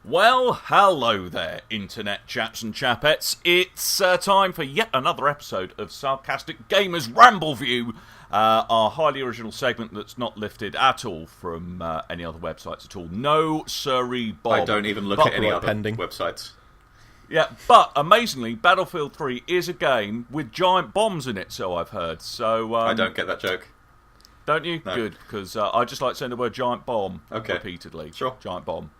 Well, hello there, internet chaps and chapettes. It's time for yet another episode of Sarcastic Gamer's RambleView, our highly original segment that's not lifted at all from any other websites at all. No, sirree, Bob. I don't even look at any other websites. Yeah, but amazingly, Battlefield 3 is a game with giant bombs in it, so I've heard. So I don't get that joke. Don't you? No. Good, because I just like saying the word giant bomb repeatedly. Sure. Giant bomb.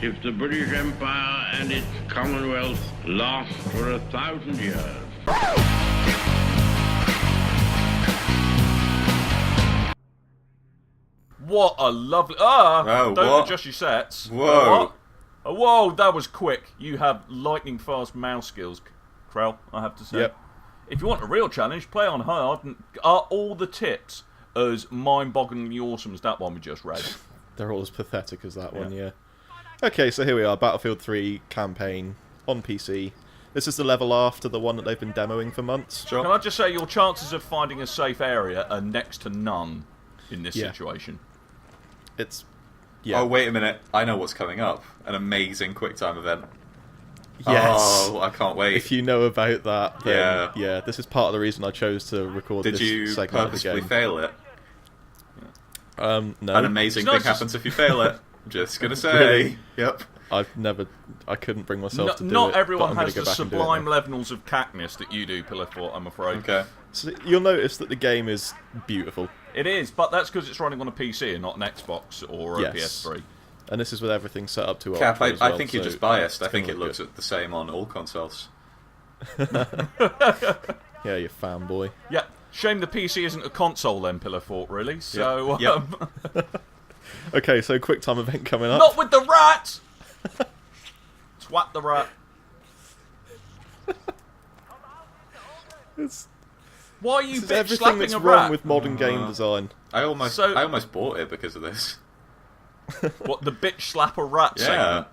If the British Empire and its Commonwealth last for 1,000 years. What a lovely... don't adjust your sets. Whoa. Whoa, that was quick. You have lightning fast mouse skills, Krell, I have to say. Yep. If you want a real challenge, play on hard. And are all the tips as mind-bogglingly awesome as that one we just read? They're all as pathetic as that one, yeah. Okay, so here we are, Battlefield 3 campaign on PC. This is the level after the one that they've been demoing for months. Sure. Can I just say your chances of finding a safe area are next to none in this situation? It's... yeah. Oh, wait a minute. I know what's coming up. An amazing QuickTime event. Yes. Oh, I can't wait. If you know about that, then yeah, this is part of the reason I chose to record this segment of the game. Did you purposefully fail it? No. An amazing thing happens if you fail it. Just gonna say. Really? Yep. I couldn't bring myself to do it. Not everyone but I'm has gonna the go back and do it sublime now. levels of cackness that you do, Pillowfort, I'm afraid. Okay. So you'll notice that the game is beautiful. It is, but that's because it's running on a PC and not an Xbox or a PS3. And this is with everything set up to Cap, Ultra as I well, think you're so just biased. I it's think gonna it look looks the same on all consoles. Yeah, you fanboy. Yeah, shame the PC isn't a console then, Pillowfort, really. So, Okay, so QuickTime event coming up. not with the rat! Twat the rat. Why are you This is bitch everything slapping that's a wrong rat? with modern game design. I almost bought it because of this. What, the bitch slap a rat Yeah. segment?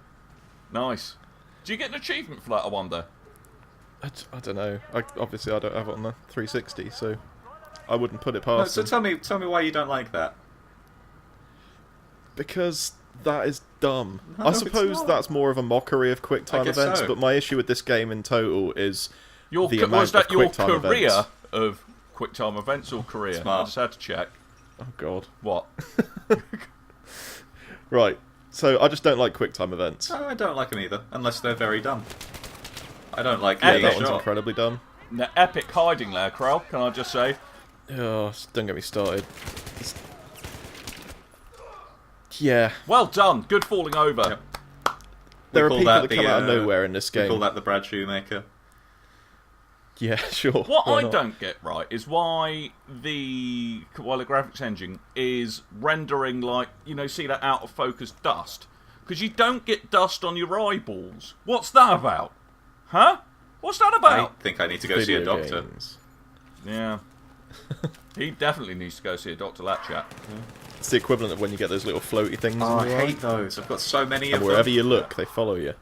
Nice. Do you get an achievement for that, I wonder? I don't know. Obviously, I don't have it on the 360, so I wouldn't put it past So them. tell me why you don't like that. Because that is dumb. No, I it's suppose not. that's more of a mockery of I QuickTime guess events, so. but my issue with this game in total is Was the amount that of your QuickTime career events. of QuickTime events or career? Smart. I just had to check. Oh, God. What? Right, so I just don't like QuickTime events. No, I don't like them either, unless they're very dumb. I don't like Yeah, being that one's shot. incredibly dumb. The epic hiding there, Krell, can I just say? Oh, don't get me started. Yeah. Well done. Good falling over. Yep. There are call people that that come out of nowhere in this We game. call that the Brad Shoemaker. Yeah, sure. What why I not? don't get right is why the graphics engine is rendering like, see that out of focus dust? Because you don't get dust on your eyeballs. What's that about? Huh? What's that I about? think I need to go see a Video doctor. games. Yeah. He definitely needs to go see a doctor, that chap. It's the equivalent of when you get those little floaty things Oh, in I your eye. hate those. I've got so many And of wherever them. you look, they follow you.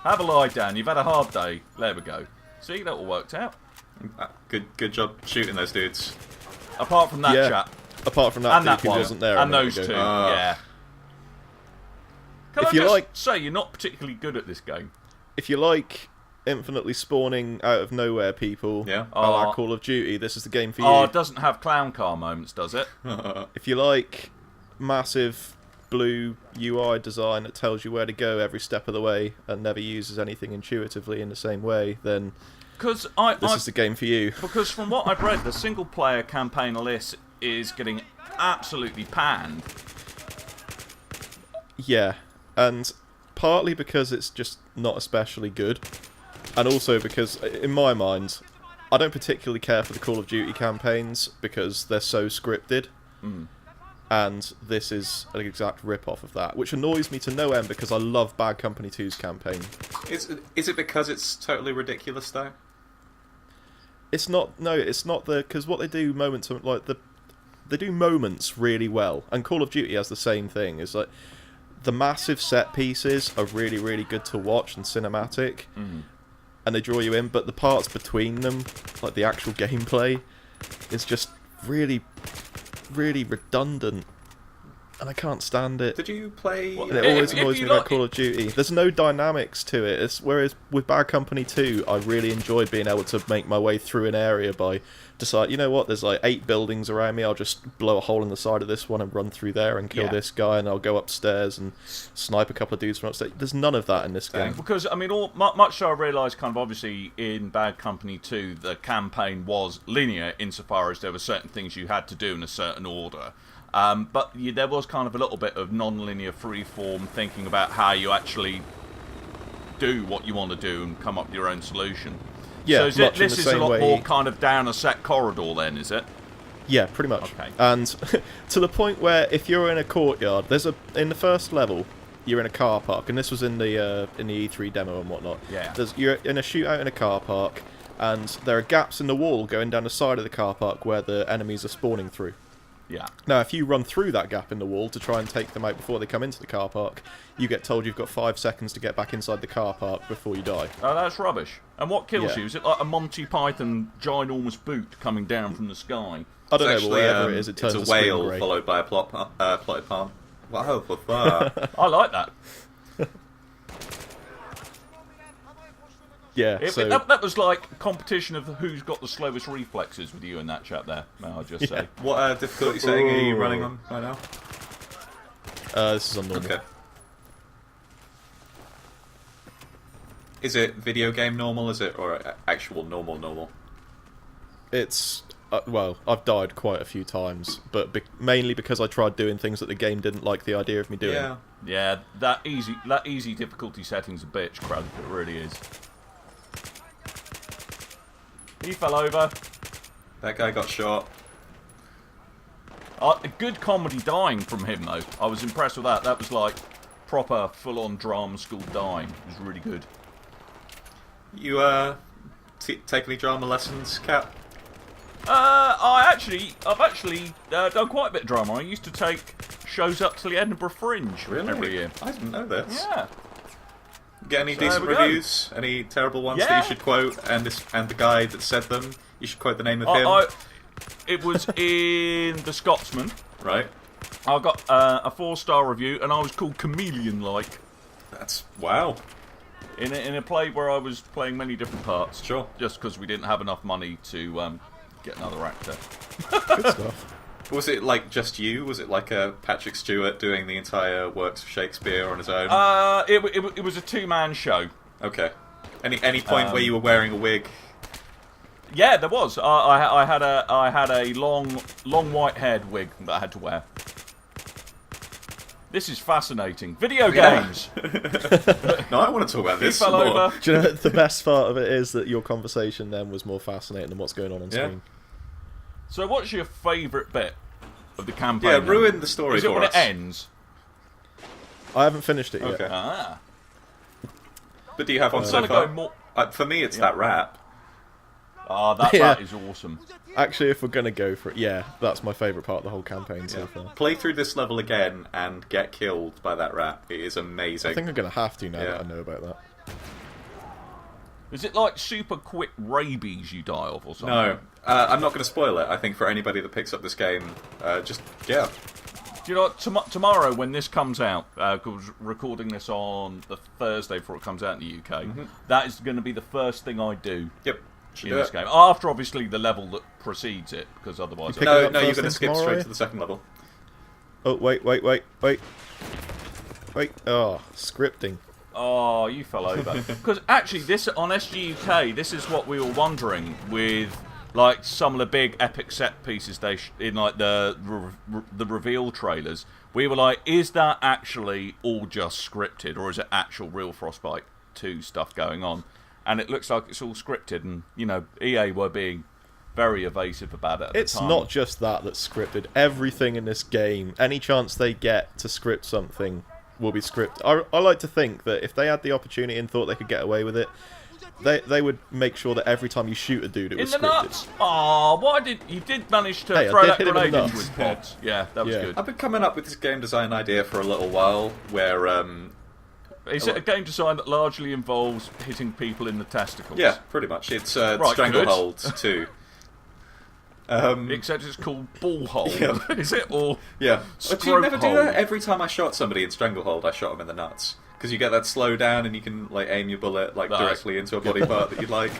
Have a lie down. You've had a hard day. There we go. See, that all worked out. Good job shooting those dudes. Apart from that Yeah. chap. Apart from that And that dude who one. wasn't there. And a minute those two. ago. Yeah. Can If I you just like- say you're not particularly good at this game? If you like infinitely spawning out of nowhere people, Yeah. a la Call of Duty, this is the game for you. Oh, it doesn't have clown car moments, does it? If you like massive blue UI design that tells you where to go every step of the way and never uses anything intuitively in the same way, then Because this is the game for you. Because from what I've read, the single-player campaign of this is getting absolutely panned. Yeah, and partly because it's just not especially good, and also because, in my mind, I don't particularly care for the Call of Duty campaigns because they're so scripted. And this is an exact rip-off of that, which annoys me to no end because I love Bad Company 2's campaign. Is it because it's totally ridiculous though? It's not. No, it's not the because what they do they do moments really well, and Call of Duty has the same thing. It's like the massive set pieces are really, really good to watch and cinematic, and they draw you in. But the parts between them, like the actual gameplay, is just really, really redundant. and I can't stand it. Did you play? And it always annoys me about Call of Duty. There's no dynamics to it. Whereas with Bad Company 2, I really enjoyed being able to make my way through an area by decide, you know what, there's like 8 buildings around me, I'll just blow a hole in the side of this one and run through there and kill this guy, and I'll go upstairs and snipe a couple of dudes from upstairs. There's none of that in this game. Because, I mean, much so I realised kind of obviously in Bad Company 2, the campaign was linear insofar as there were certain things you had to do in a certain order. But there was kind of a little bit of non-linear freeform thinking about how you actually do what you want to do and come up with your own solution. Yeah, so this is a lot more kind of down a set corridor then, is it? Yeah, pretty much. Okay. And to the point where if you're in a courtyard, in the first level, you're in a car park, and this was in the E3 demo and whatnot. Yeah. You're in a shootout in a car park, and there are gaps in the wall going down the side of the car park where the enemies are spawning through. Yeah. Now, if you run through that gap in the wall to try and take them out before they come into the car park, you get told you've got 5 seconds to get back inside the car park before you die. Oh, that's rubbish. And what kills you? Is it like a Monty Python ginormous boot coming down from the sky? I don't know, but whatever it is, it turns it's the a screen whale grey. followed by a plotted palm. Wow, I like that. Yeah, so... that was like competition of who's got the slowest reflexes with you in that chat there, may I just say. What difficulty setting are you running on right now? This is on normal. Okay. Is it video game normal, or actual normal? It's... well, I've died quite a few times, but mainly because I tried doing things that the game didn't like the idea of me doing. Yeah, that easy difficulty setting's a bitch, Krelith, it really is. He fell over. That guy got shot. A good comedy dying from him, though. I was impressed with that. That was like proper, full-on drama school dying. It was really good. You take any drama lessons, Cap? I've actually done quite a bit of drama. I used to take shows up to the Edinburgh Fringe every year. I didn't know this. Yeah. Get any decent reviews? Any terrible ones that you should quote? And the guy that said them, you should quote the name of him. It was in The Scotsman. Right. I got a 4-star review, and I was called Chameleon-like. That's wow. In a play where I was playing many different parts. Sure. Just because we didn't have enough money to get another actor. Good stuff. Was it like just you? Was it like a Patrick Stewart doing the entire works of Shakespeare on his own? It was a 2-man show. Okay. Any point where you were wearing a wig? Yeah, there was. I had a long white-haired wig that I had to wear. This is fascinating. Video games. No, I want to talk about this. He fell over. Do you know the best part of it is that your conversation then was more fascinating than what's going on screen. So, what's your favourite bit of the campaign? Yeah, ruin the story for us. Is it when it ends? I haven't finished it yet. Okay. Ah. But do you have one so far? For me, it's that rap. Oh, that is awesome. Actually, if we're going to go for it, that's my favourite part of the whole campaign so far. Play through this level again and get killed by that rap. It is amazing. I think I'm going to have to now that I know about that. Is it like super quick rabies you die of or something? No. I'm not going to spoil it. I think for anybody that picks up this game, Do you know what? Tomorrow when this comes out, because we're recording this on the Thursday before it comes out in the UK, that is going to be the first thing I do. Yep. In this game. After, obviously, the level that precedes it, because otherwise... No, you're going to skip straight to the second level. Oh, wait. Oh, scripting. Oh, you fell over. Because, actually, this on SG UK, this is what we were wondering with, like, some of the big epic set pieces in, like, the reveal trailers. We were like, is that actually all just scripted, or is it actual real Frostbite 2 stuff going on? And it looks like it's all scripted, and, you know, EA were being very evasive about it at the time. It's not just that's scripted. Everything in this game, any chance they get to script something, will be scripted. I like to think that if they had the opportunity and thought they could get away with it, they would make sure that every time you shoot a dude, it was scripted. In the nuts! Oh, you did manage to throw that grenade into his pods. Yeah, that was good. I've been coming up with this game design idea for a little while, where... Is it a game design that largely involves hitting people in the testicles? Yeah, pretty much. It's Stranglehold 2. Except it's called ball hole. Yeah. Is it? Or Yeah. stroke Do you never do hole? that? Every time I shot somebody in Stranglehold, I shot them in the nuts. Because you get that slow down and you can like aim your bullet like Nice. directly into a body part that you'd like.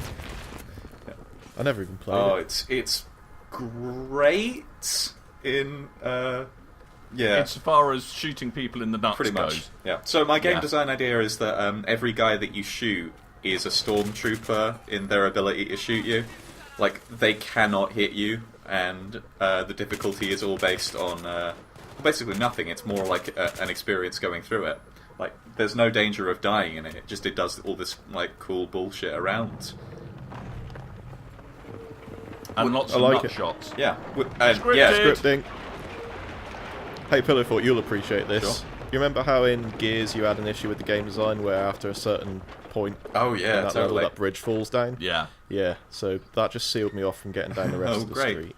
I never even played Oh, it. it's great in yeah. As far as shooting people in the nuts Pretty much, goes. yeah. So my game Yeah. design idea is that every guy that you shoot is a stormtrooper in their ability to shoot you. Like, they cannot hit you, and the difficulty is all based on basically nothing. It's more like an experience going through it. Like, there's no danger of dying in it. It does all this like cool bullshit around. And lots of like nut it. shots. Yeah, Scripted. yeah. Scripting. Hey, Pillowfort, you'll appreciate this. Sure. You remember how in Gears you had an issue with the game design where after a certain point Oh in yeah, that level totally. that bridge falls down? Yeah. Yeah, so that just sealed me off from getting down the rest Oh, of the great. street.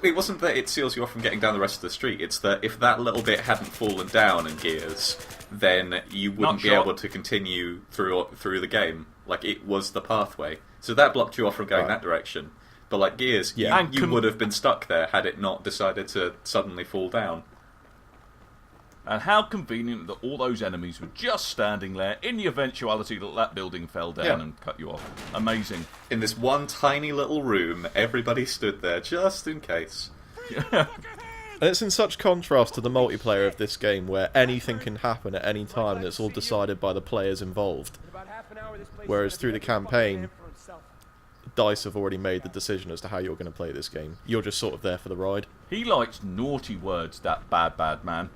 It wasn't that it seals you off from getting down the rest of the street, it's that if that little bit hadn't fallen down in Gears, then you wouldn't be shot. able to continue through the game. Like, it was the pathway. So that blocked you off from going Right. that direction. But like Gears, Yeah. And you would have been stuck there had it not decided to suddenly fall down. And how convenient that all those enemies were just standing there in the eventuality that that building fell down Yeah. and cut you off. Amazing. In this one tiny little room, everybody stood there just in case. And it's in such contrast to the multiplayer of this game where anything can happen at any time and it's all decided by the players involved. Whereas through the campaign, DICE have already made the decision as to how you're going to play this game. You're just sort of there for the ride. He likes naughty words, that bad man.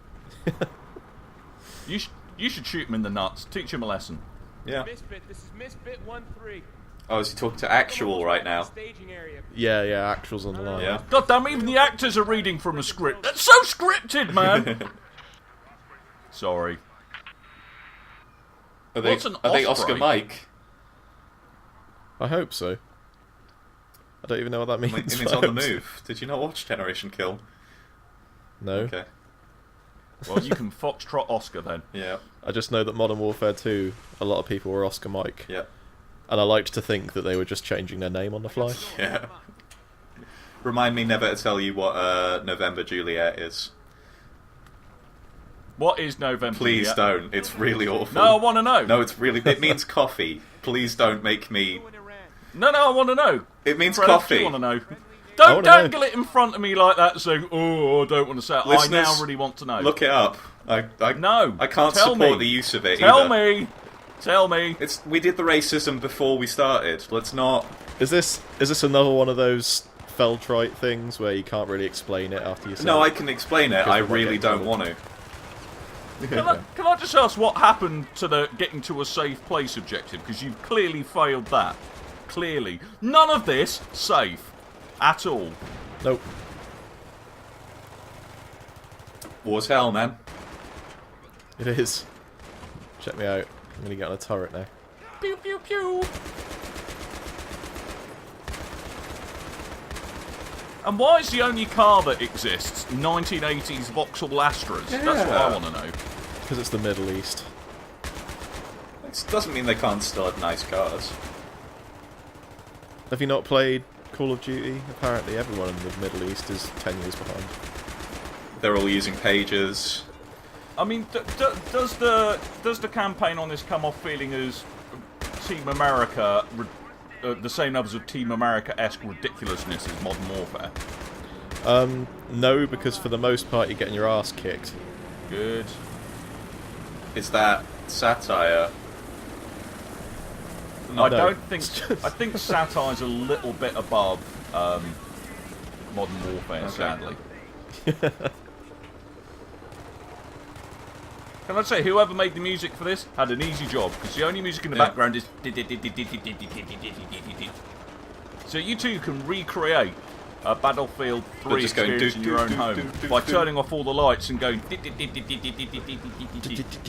You should shoot him in the nuts. Teach him a lesson. Yeah. Misfit, this is Misfit 1-3. Oh, is he talking to Actual right now? Staging area. Yeah, actuals on the line. Yeah. God damn, even the actors are reading from a script. That's so scripted, man. Sorry. Are they, What's an are they osprey? Oscar Mike? I hope so. I don't even know what that means. It means on the move. Did you not watch Generation Kill? No. Okay. Well, you can foxtrot Oscar then. Yeah. I just know that Modern Warfare 2, a lot of people were Oscar Mike. Yeah. And I liked to think that they were just changing their name on the fly. Yeah. Remind me never to tell you what November Juliet is. What is November? Please Juliet? don't. It's really awful. No, I want to know. No, it's really... It means coffee. Please don't make me... No, I want to know. It means Krelith, coffee. do you want to know? Don't wanna know. dangle it in front of me like that saying, oh, I don't want to say it. Listeners, I now really want to know. Look it up. No. I can't Tell support me. the use of it Tell either. me. Tell me. We did the racism before we started. Let's not... Is this another one of those Feltrite things where you can't really explain it after you say No, it? I can explain it. Because I we might really get don't trouble. want to. Can I just ask what happened to the getting to a safe place objective? Because you've clearly failed that. Clearly. None of this safe. At all. Nope. War's hell, man. It is. Check me out. I'm gonna get on a turret now. Pew, pew, pew. And why is the only car that exists 1980s Vauxhall Astras? That's what I want to know. Because it's the Middle East. It doesn't mean they can't still have nice cars. Have you not played Call of Duty? Apparently everyone in the Middle East is 10 years behind. They're all using pages. I mean, does the campaign on this come off feeling as Team America, the same levels of Team America-esque ridiculousness as Modern Warfare? No, because for the most part you're getting your ass kicked. Good. Is that satire? I No. don't think. I think satire's a little bit above Modern Warfare, Okay. sadly. Can I say, whoever made the music for this had an easy job, because the only music in the Yeah. background is... So you two can recreate a Battlefield 3 just going experience in your own do, home do, do, by do. turning off all the lights and going...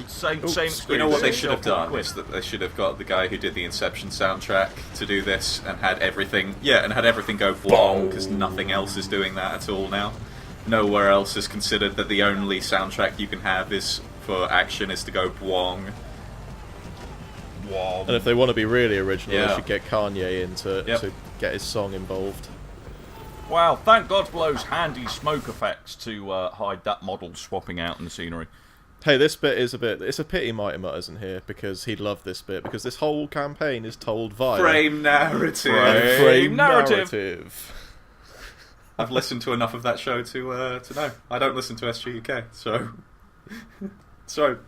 Same experience. You know what they should have yourself done quick. is that they should have got the guy who did the Inception soundtrack to do this and had everything, go blong, because nothing else is doing that at all now. Nowhere else is considered that the only soundtrack you can have is for action is to go bwong. Wow. And if they want to be really original, Yeah. they should get Kanye in to Yep. get his song involved. Wow, thank God for those handy smoke effects to hide that model swapping out in the scenery. Hey, this bit is a bit... It's a pity Mighty Mutt isn't here, because he'd love this bit, because this whole campaign is told via... Frame narrative. Frame narrative. I've listened to enough of that show to know. I don't listen to SGUK, so... so...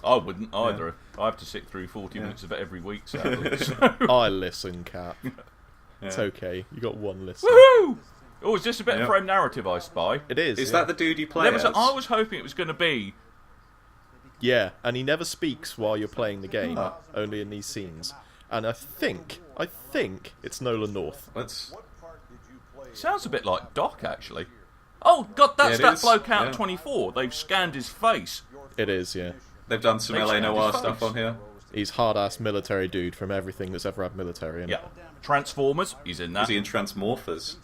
I wouldn't either. I have to sit through 40 minutes of it every week, sadly. So. I listen, Cap. It's Yeah. okay. You got one listen. Woohoo! Oh, is this a bit of frame narrative, I spy? It is. Is yeah. that the dude you play as? I was hoping it was going to be... Yeah, and he never speaks while you're playing the game, only in these scenes. And I think it's Nolan North. Let's... Sounds a bit like Doc, actually. Oh, God, that's Yeah, it that is, bloke out yeah. 24. They've scanned his face. It is, yeah. They've done some Makes LA sense. Noir His stuff face. on here. He's hard-ass military dude from everything that's ever had military in it. Yeah. Transformers, he's in that. Is he in Transmorphers?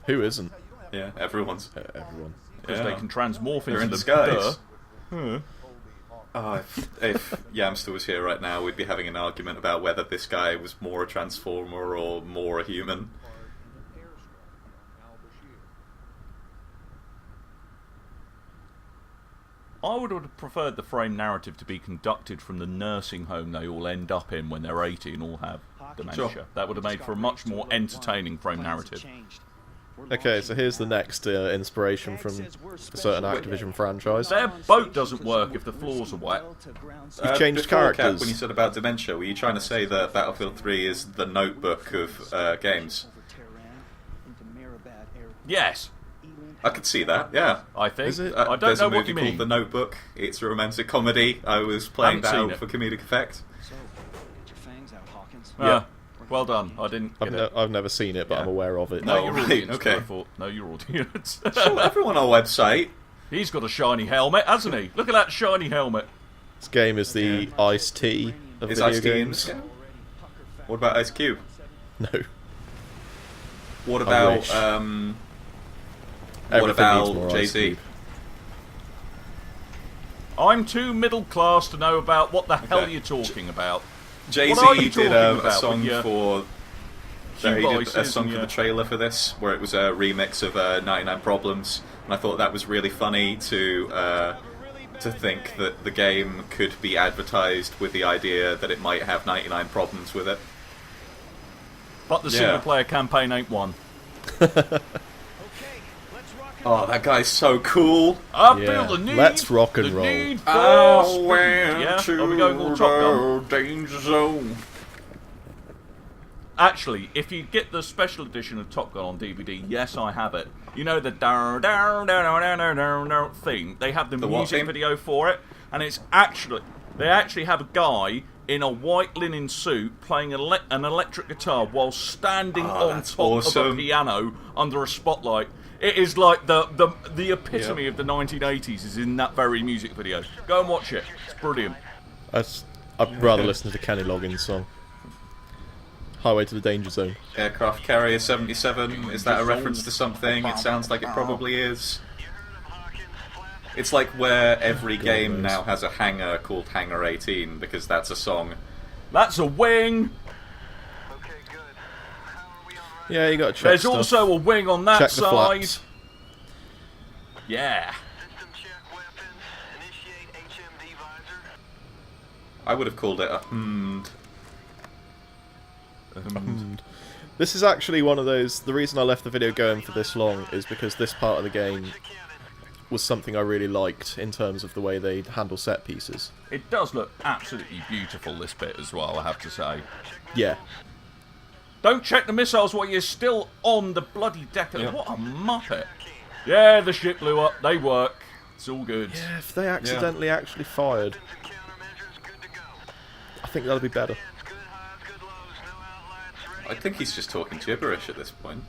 Who isn't? Yeah, everyone's. Everyone. Because Yeah. they can transmorph They're into in the disguise. duh. Oh, if Yamster was here right now, we'd be having an argument about whether this guy was more a Transformer or more a human. I would have preferred the frame narrative to be conducted from the nursing home they all end up in when they're 80 and all have dementia. Sure. That would have made for a much more entertaining frame narrative. Okay, so here's the next inspiration from a certain Activision franchise. Their boat doesn't work if the floors are wet. You've changed before, Cap, characters. when you said about dementia, were you trying to say that Battlefield 3 is the notebook of games? Yes, I could see that, yeah. I think. Is it? I don't There's know a what movie you called mean. The Notebook. It's a romantic comedy. I was playing that Haven't out seen for comedic effect. Ah, well done. I didn't get it. I've never seen it, but I'm aware of it. No, Oh, your right, audience. okay. Krelith. No, your audience. Show everyone our website. He's got a shiny helmet, hasn't he? Look at that shiny helmet. This game is the Ice-T of Is video Ice-T in this games. game? What about Ice Cube? No. What I about wish. what Everything needs more about Ice Jay-Z? Cube. I'm too middle class to know about what the hell Okay. you're talking about. Jay-Z What are you did talking a about song with your for. Cube He did a voices song and for your- the trailer for this, where it was a remix of 99 Problems, and I thought that was really funny to think that the game could be advertised with the idea that it might have 99 problems with it. But the Yeah. single player campaign ain't one. Oh, that guy's so cool! I Yeah. feel the need. Let's rock and the roll. Need for I speed. went Yeah, to are we going all Top Gun? the danger zone. Actually, if you get the special edition of Top Gun on DVD, yes, I have it. You know the down down down down down down down theme. They have the The what music theme? video for it, and it's actually they actually have a guy in a white linen suit playing an electric guitar while standing on that's top of awesome. a piano under a spotlight. It is like the epitome of the 1980s is in that very music video. Go and watch it. It's brilliant. I'd rather listen to the Kenny Loggins song. Highway to the Danger Zone. Aircraft Carrier 77, is that a reference to something? It sounds like it probably is. It's like where every game knows. now has a hangar called Hangar 18, because that's a song. That's a wing. Yeah, you got to check There's stuff. also a wing on that check the side. flaps. Yeah. I would have called it a This is actually one of those... The reason I left the video going for this long is because this part of the game was something I really liked in terms of the way they handle set pieces. It does look absolutely beautiful, this bit as well, I have to say. Yeah. Don't check the missiles while you're still on the bloody deck. Yeah. What a muppet. Yeah, the ship blew up. They work. It's all good. Yeah, if they accidentally actually fired, I think that'll be better. I think he's just talking gibberish at this point.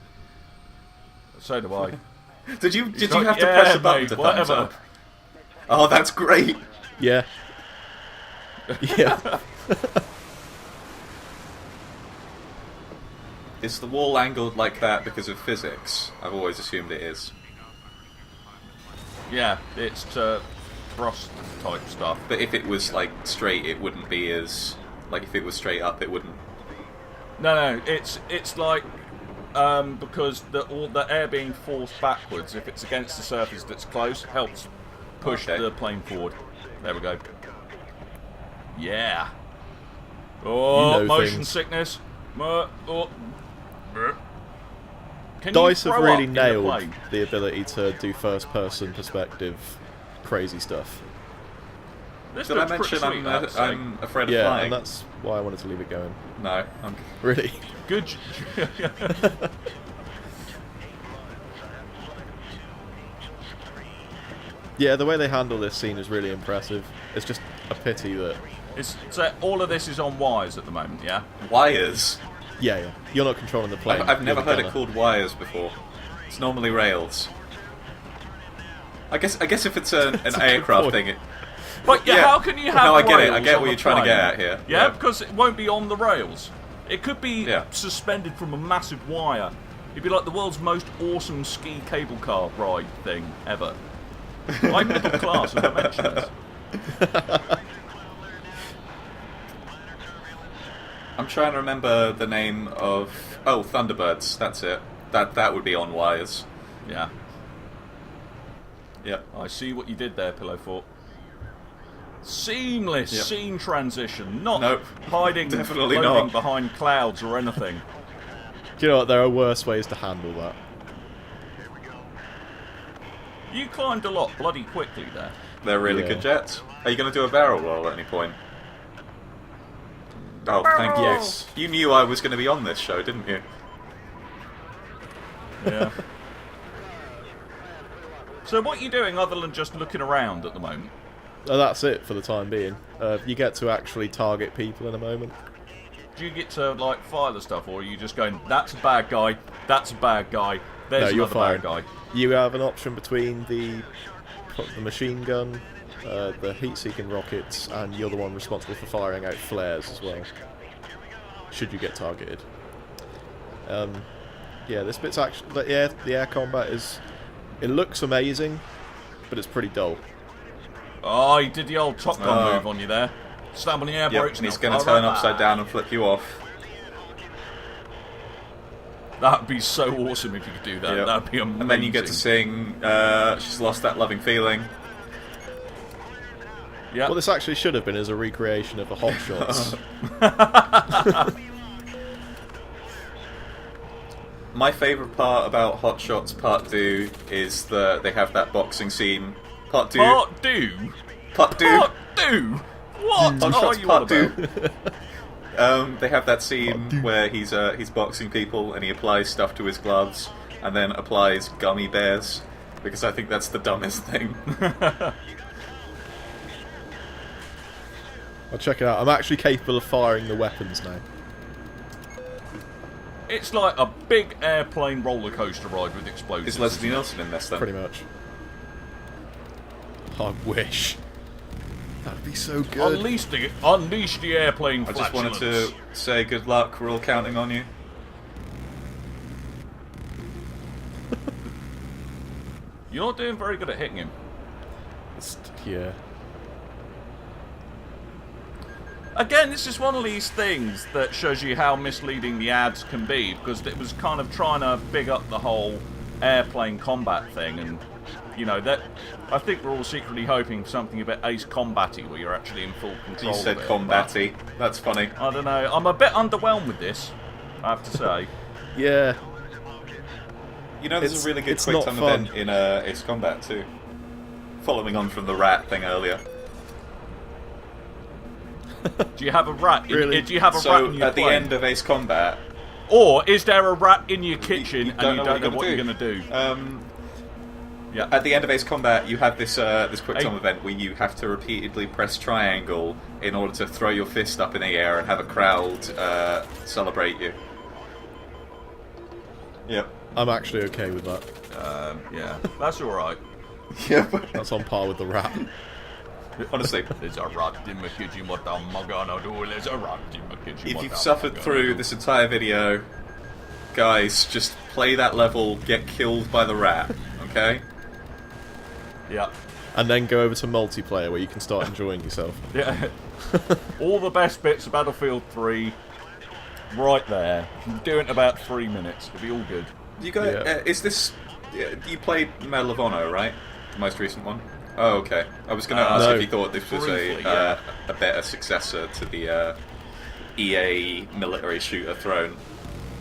So do I. Did you like, have to "Yeah, press a button mate, to thumbs whatever." up? Oh, that's great! Yeah. Yeah. Is the wall angled like that because of physics? I've always assumed it is. Yeah, it's frost type stuff. But if it was like straight, it wouldn't be as... Like if it was straight up, it wouldn't... No, it's like because all the air being forced backwards, if it's against the surface that's close, helps push the plane forward. There we go. Yeah. Oh, You know motion things. sickness. Can DICE you have throw really up in the nailed plane? the ability to do first-person perspective, crazy stuff. This Did I looks mention pretty sweet, I have to say. I'm afraid of Yeah, flying? and that's why I wanted to leave it going. No, I'm... Really? Good. Yeah, the way they handle this scene is really impressive. It's just a pity that... So all of this is on wires at the moment, yeah? Wires? Yeah. You're not controlling the plane. I've never you're the heard it gunner. called wires before. It's normally rails. I guess if it's an a good aircraft point. thing... But yeah, how can you have No, I get it. I rails get on what a you're trying to get plane? at here. Yeah, because it won't be on the rails. It could be Yeah. suspended from a massive wire. It'd be like the world's most awesome ski cable car ride thing ever. I'm middle class, as I mentioned this. I'm trying to remember the name of... Oh, Thunderbirds. That's it. That would be on wires. Yeah, Yep. I see what you did there, Pillowfort. Seamless Yep. scene transition, not Nope. hiding, Definitely floating not. behind clouds or anything. Do you know what? There are worse ways to handle that. You climbed a lot bloody quickly there. They're really Yeah. good jets. Are you going to do a barrel roll at any point? Oh, thank you. Yes. You knew I was going to be on this show, didn't you? Yeah. So what are you doing other than just looking around at the moment? That's it for the time being. You get to actually target people in a moment. Do you get to like fire the stuff, or are you just going, that's a bad guy, that's a bad guy, there's No, you're another bad firing. guy? You have an option between the machine gun, the heat-seeking rockets, and you're the one responsible for firing out flares as well. Should you get targeted. Yeah, this bit's actually... The air combat is... It looks amazing, but it's pretty dull. Oh, he did the old Top Gun Oh. move on you there. Slam on the air Yep, brakes. and he's now. going to turn upside down and flip you off. That'd be so awesome if you could do that. Yep. That'd be amazing. And then you get to sing She's Lost That Loving Feeling. Yeah. What this actually should have been is a recreation of the Hot Shots. My favourite part about Hot Shots Part 2 is they have that boxing scene. Part 2. Part do. Part 2. Part do. What Hot are Shots you on Part about? 2. They have that scene where he's boxing people and he applies stuff to his gloves and then applies gummy bears because I think that's the dumbest thing. I'll check it out. I'm actually capable of firing the weapons now. It's like a big airplane roller coaster ride with explosives. Is Leslie isn't it? Nielsen in this then? Pretty much. I wish. That'd be so good. Unleash the airplane I just wanted flatulence. to say good luck. We're all counting on you. You're not doing very good at hitting him. Yeah. Again, this is one of these things that shows you how misleading the ads can be, because it was kind of trying to big up the whole airplane combat thing, and you know that I think we're all secretly hoping for something a bit Ace Combat-y, where you're actually in full control. You said of it, combat-y. That's funny. but I don't know. I'm a bit underwhelmed with this, I have to say. Yeah. You know, there's It's- a really good it's quick not time fun. event in Ace Combat too. Following on from the rat thing earlier. Do you have a rat? Really? Do you have a rat So in your at the plane? end of Ace Combat, Or is there a rat in your kitchen and you don't know what you're gonna going to do? Yeah. At the end of Ace Combat, you have this this quick time Hey. event where you have to repeatedly press triangle in order to throw your fist up in the air and have a crowd celebrate you. Yep. I'm actually okay with that. Yeah, that's alright. Yep. That's on par with the rat. Honestly, There's a rat in my kitchen, what am I gonna do? There's a rat in my kitchen. if what you've am I suffered gonna through do? this entire video, guys, just play that level, get killed by the rat, okay? Yeah. And then go over to multiplayer where you can start enjoying yourself. Yeah. All the best bits of Battlefield 3. right there. You can do it in about 3 minutes. It'll be all good. You go. Yeah. Is this? You played Medal of Honor, right? The most recent one. Oh, okay. I was going to ask no. if you thought this was Briefly, yeah. a better successor to the EA military shooter throne,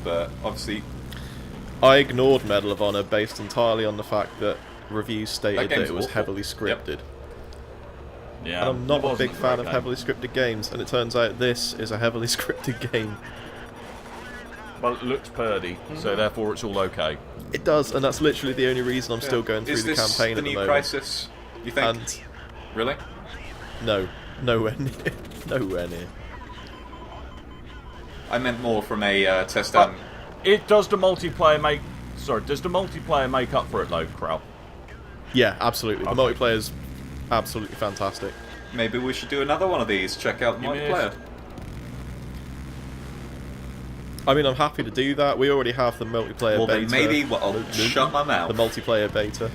but obviously I ignored Medal of Honor based entirely on the fact that reviews stated that game's it was awful. heavily scripted. Yeah. And I'm not it a wasn't big fan great of game. heavily scripted games, and it turns out this is a heavily scripted game. Well, it looks purdy, so therefore it's all okay. It does, and that's literally the only reason I'm still going through is the this campaign the at the new moment. Crisis? You think? And Really? no, nowhere near, nowhere near. I meant more from a test But and does the multiplayer make... Sorry, does the multiplayer make up for it, though, Krell? Yeah, absolutely. The Okay. multiplayer's absolutely fantastic. maybe we should do another one of these. Check out the You multiplayer. missed. I mean, I'm happy to do that. We already have the multiplayer Well, beta. then maybe I'll shut my the mouth. multiplayer beta.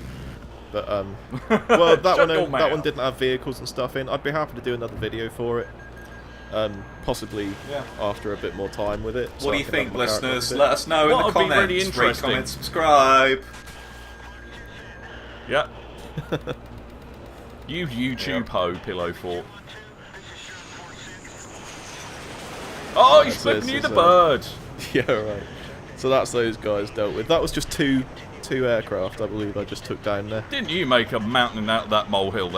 But well, that Shut one your that mouth. one didn't have vehicles and stuff in. I'd be happy to do another video for it. Possibly Yeah. after a bit more time with it. so What do I you can think, have my character listeners? a bit. Let us know in the What would be comments. really Rate, interesting- comment, subscribe. Yeah. You YouTube ho, Pillowfort. Oh, he's That's flipping you this the is, bird! Yeah, right. So that's those guys dealt with. That was just two aircraft, I believe, I just took down there. Didn't you make a mountain out of that molehill then?